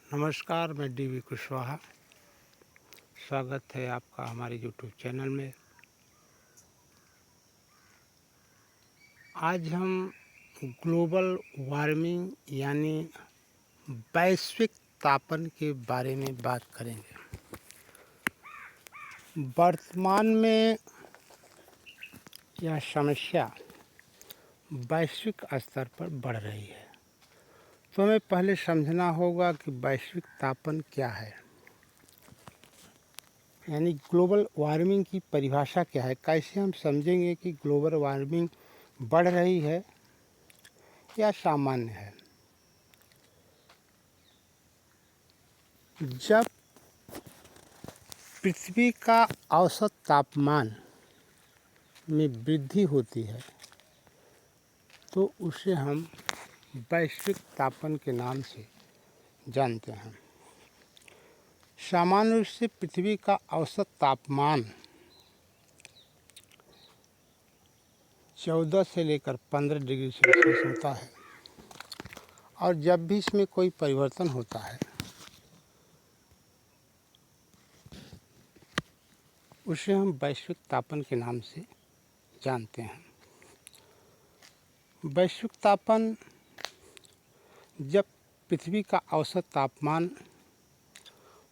नमस्कार, मैं डीवी कुशवाहा। स्वागत है आपका हमारे यूट्यूब चैनल में। आज हम ग्लोबल वार्मिंग यानी वैश्विक तापन के बारे में बात करेंगे। वर्तमान में यह समस्या वैश्विक स्तर पर बढ़ रही है, तो हमें पहले समझना होगा कि वैश्विक तापन क्या है, यानी ग्लोबल वार्मिंग की परिभाषा क्या है। कैसे हम समझेंगे कि ग्लोबल वार्मिंग बढ़ रही है या सामान्य है। जब पृथ्वी का औसत तापमान में वृद्धि होती है तो उसे हम वैश्विक तापन के नाम से जानते हैं। सामान्य रूप से पृथ्वी का औसत तापमान 14 से लेकर 15 डिग्री सेल्सियस होता है, और जब भी इसमें कोई परिवर्तन होता है उसे हम वैश्विक तापन के नाम से जानते हैं। वैश्विक तापन जब पृथ्वी का औसत तापमान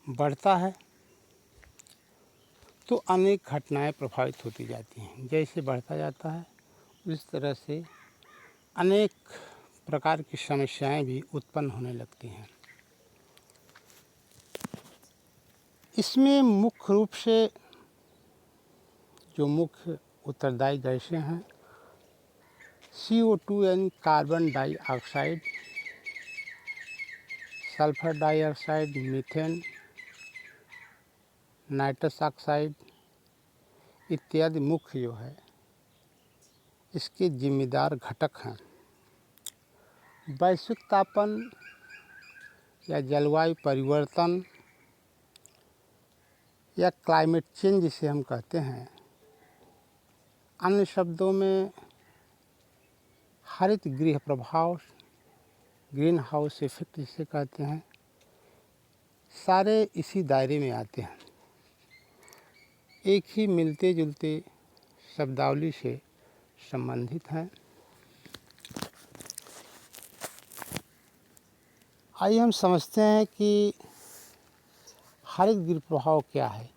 बढ़ता है तो अनेक घटनाएं प्रभावित होती जाती हैं। जैसे बढ़ता जाता है उस तरह से अनेक प्रकार की समस्याएं भी उत्पन्न होने लगती हैं। इसमें मुख्य रूप से जो मुख्य उत्तरदायी गैसें हैं, CO2 यानी carbon dioxide, sulphur dioxide, methane, nitrous oxide इत्यादि मुख्य जो है इसके जिम्मेदार घटक हैं। वैश्विक तापन या जलवायु परिवर्तन या क्लाइमेट चेंज जिसे हम कहते हैं, अन्य शब्दों में हरित गृह प्रभाव, ग्रीन हाउस इफेक्ट जिसे कहते हैं, सारे इसी दायरे में आते हैं। एक ही मिलते जुलते शब्दावली से संबंधित हैं। आइए हम समझते हैं कि हरित गृह प्रभाव क्या है,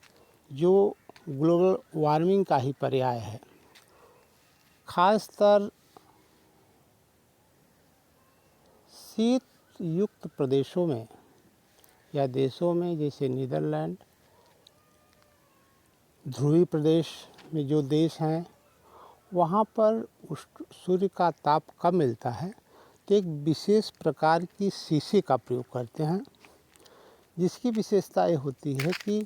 जो ग्लोबल वार्मिंग का ही पर्याय है। खासतर शीत युक्त प्रदेशों में या देशों में, जैसे नीदरलैंड, ध्रुवीय प्रदेश में जो देश हैं वहाँ पर सूर्य का ताप कम मिलता है, तो एक विशेष प्रकार की शीशे का प्रयोग करते हैं, जिसकी विशेषता ये होती है कि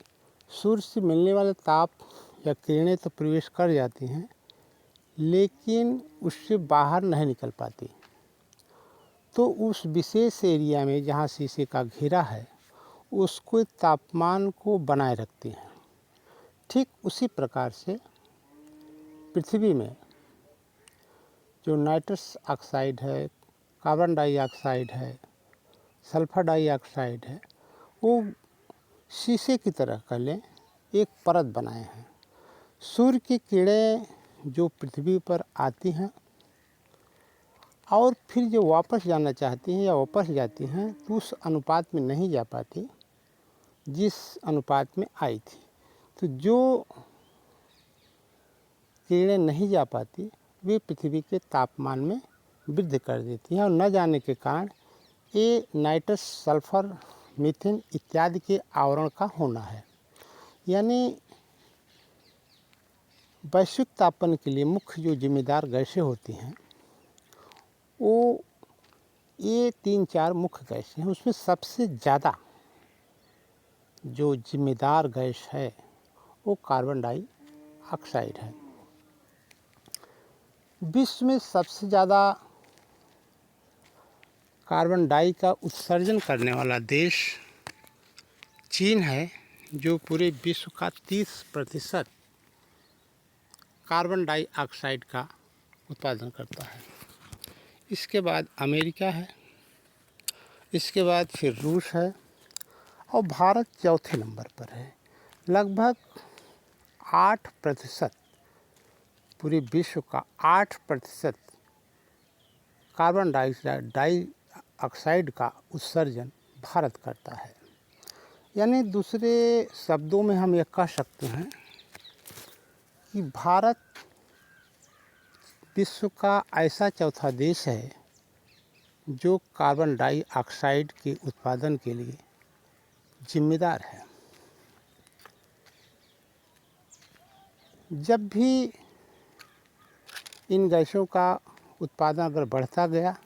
सूर्य से मिलने वाले ताप या किरणें तो प्रवेश कर जाती हैं लेकिन उससे बाहर नहीं निकल पाती। तो उस विशेष एरिया में जहाँ शीशे का घेरा है उसको तापमान को बनाए रखती हैं। ठीक उसी प्रकार से पृथ्वी में जो नाइट्रस ऑक्साइड है, कार्बन डाइऑक्साइड है, सल्फर डाइऑक्साइड है, वो शीशे की तरह कर लें एक परत बनाए हैं। सूर्य की किरणें जो पृथ्वी पर आती हैं और फिर जो वापस जाना चाहती हैं या वापस जाती हैं तो उस अनुपात में नहीं जा पाती जिस अनुपात में आई थी। तो जो किरणें नहीं जा पाती वे पृथ्वी के तापमान में वृद्धि कर देती हैं, और न जाने के कारण ये नाइट्रस, सल्फर, मीथेन इत्यादि के आवरण का होना है। यानी वैश्विक तापन के लिए मुख्य जो जिम्मेदार गैसें होती हैं वो ये 3-4 मुख्य गैसें हैं। उसमें सबसे ज़्यादा जो जिम्मेदार गैस है वो कार्बन डाइऑक्साइड है। विश्व में सबसे ज़्यादा कार्बन डाई का उत्सर्जन करने वाला देश चीन है, जो पूरे विश्व का 30% कार्बन डाइऑक्साइड का उत्पादन करता है। इसके बाद अमेरिका है, इसके बाद फिर रूस है, और भारत चौथे नंबर पर है। लगभग 8%, पूरे विश्व का 8% कार्बन डाइऑक्साइड का उत्सर्जन भारत करता है। यानी दूसरे शब्दों में हम ये कह सकते हैं कि भारत विश्व का ऐसा चौथा देश है जो कार्बन डाइऑक्साइड के उत्पादन के लिए जिम्मेदार है। जब भी इन गैसों का उत्पादन अगर बढ़ता गया,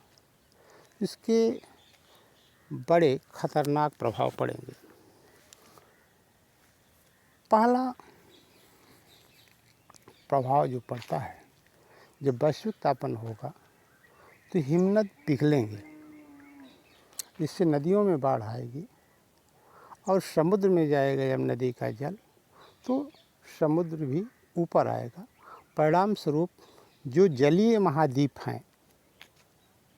इसके बड़े खतरनाक प्रभाव पड़ेंगे। पहला प्रभाव जो पड़ता है, जब वैश्विक तापन होगा तो हिमनद पिघलेंगे, जिससे नदियों में बाढ़ आएगी और समुद्र में जाएगा जब नदी का जल, तो समुद्र भी ऊपर आएगा। परिणाम स्वरूप जो जलीय महाद्वीप हैं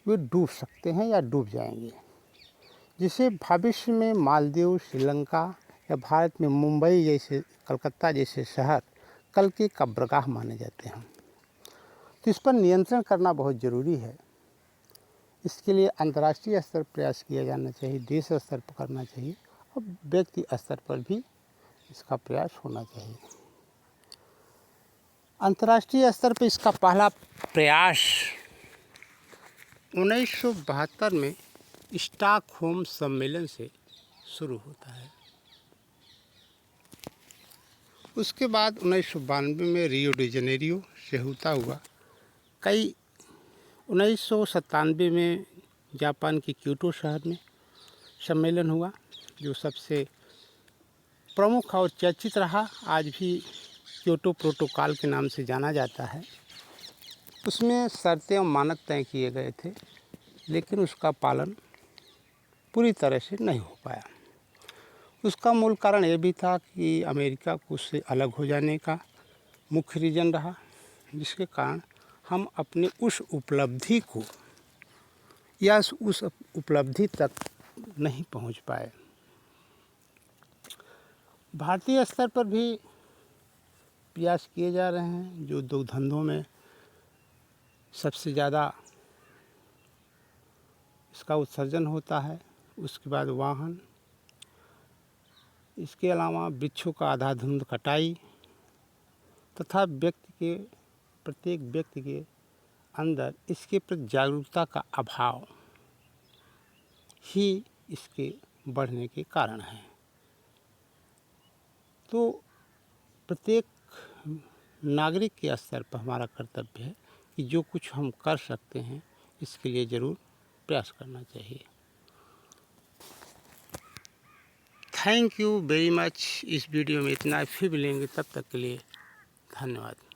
वे डूब सकते हैं या डूब जाएंगे, जिसे भविष्य में मालदीव, श्रीलंका या भारत में मुंबई जैसे, कलकत्ता जैसे शहर कल के कब्रगाह माने जाते हैं। तो इस पर नियंत्रण करना बहुत ज़रूरी है। इसके लिए अंतर्राष्ट्रीय स्तर पर प्रयास किया जाना चाहिए, देश स्तर पर करना चाहिए और व्यक्ति स्तर पर भी इसका प्रयास होना चाहिए। अंतर्राष्ट्रीय स्तर पर इसका पहला प्रयास 1972 में स्टॉकहोम सम्मेलन से शुरू होता है। उसके बाद 1992 में रियो डी जनेरियो से होता हुआ, 1997 में जापान के क्योटो शहर में सम्मेलन हुआ, जो सबसे प्रमुख और चर्चित रहा, आज भी क्योटो प्रोटोकॉल के नाम से जाना जाता है। उसमें शर्तें और मानक तय किए गए थे, लेकिन उसका पालन पूरी तरह से नहीं हो पाया। उसका मूल कारण ये भी था कि अमेरिका को उससे अलग हो जाने का मुख्य रीज़न रहा, जिसके कारण हम अपनी उस उपलब्धि को या उस उपलब्धि तक नहीं पहुंच पाए। भारतीय स्तर पर भी प्रयास किए जा रहे हैं। जो दो धंधों में सबसे ज़्यादा इसका उत्सर्जन होता है, उसके बाद वाहन, इसके अलावा वृक्षों का अंधाधुंध कटाई तथा प्रत्येक व्यक्ति के अंदर इसके प्रति जागरूकता का अभाव ही इसके बढ़ने के कारण है। तो प्रत्येक नागरिक के स्तर पर हमारा कर्तव्य है कि जो कुछ हम कर सकते हैं इसके लिए ज़रूर प्रयास करना चाहिए। Thank you very much. इस वीडियो में इतना, फिर मिलेंगे, तब तक के लिए धन्यवाद।